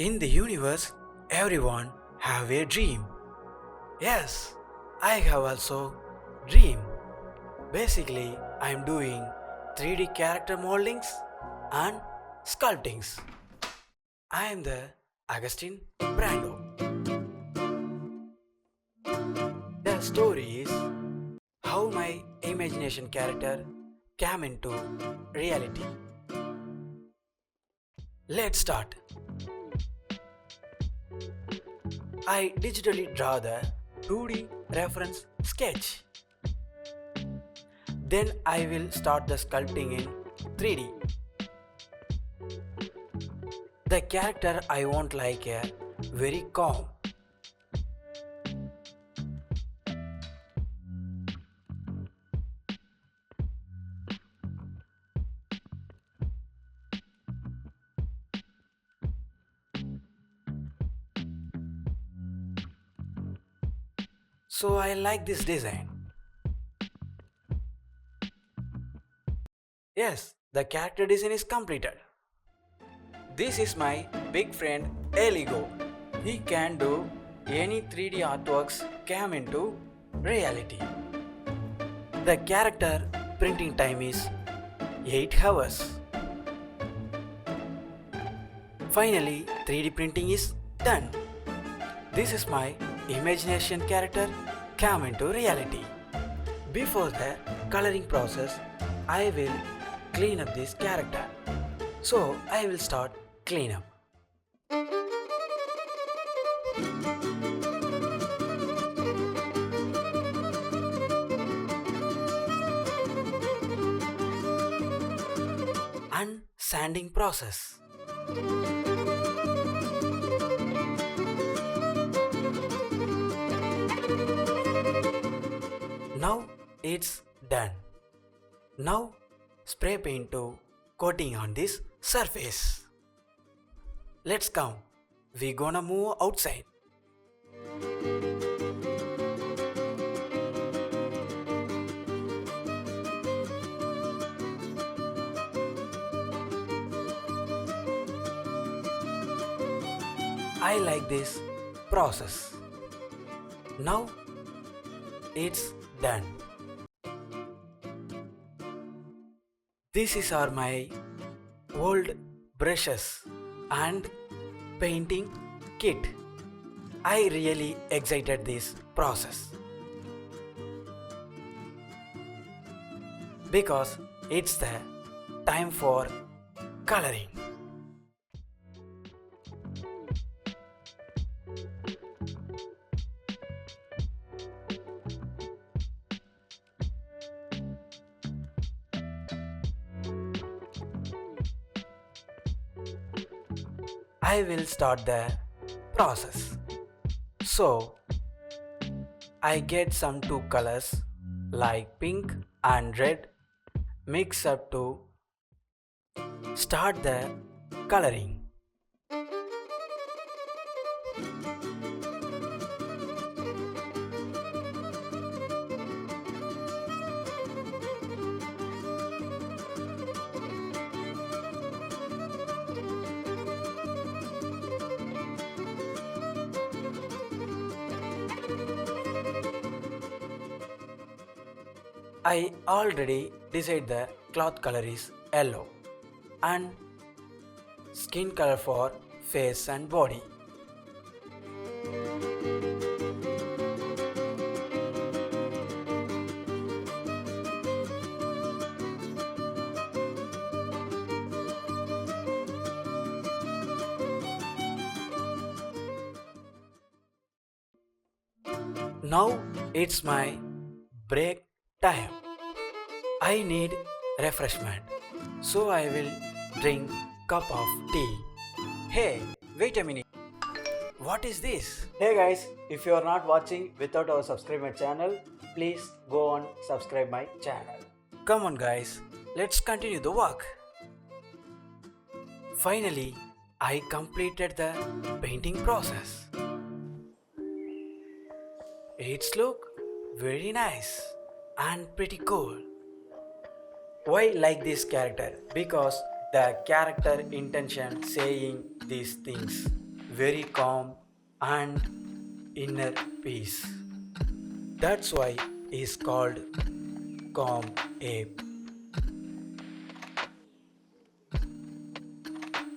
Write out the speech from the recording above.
In the universe, everyone have a dream. Yes, I have also dream. Basically, I am doing 3D character moldings and sculptings. I am the Agustin Brando. The story is how my imagination character came into reality. Let's start. I digitally draw the 2D reference sketch. Then I will start the sculpting in 3D. The character I want like a very calm. So I like this design. Yes, the character design is completed. This is my big friend Eligo. He can do any 3D artworks came into reality. The character printing time is 8 hours. Finally, 3D printing is done. This is my imagination character came into reality. Before the coloring process, I will clean up this character. So I will start clean up. And sanding process. Now it's done. Now spray paint to coating on this surface. Let's come. We gonna move outside. I like this process. Now it's done. This is are my old brushes and painting kit. I really excited this process because it's the time for coloring. I will start the process. So I get some two colors like pink and red mix up to start the coloring. I already decided the cloth color is yellow and skin color for face and body. Now it's my break time. I need refreshment, so I will drink cup of tea. Hey, wait a minute. What is this? Hey guys, if you are not watching without our subscribe my channel, please go on subscribe my channel. Come on guys, let's continue the work. Finally, I completed the painting process. It's look very nice and pretty cool. Why like this character? Because the character intention saying these things very calm and inner peace. That's why he is called calm ape.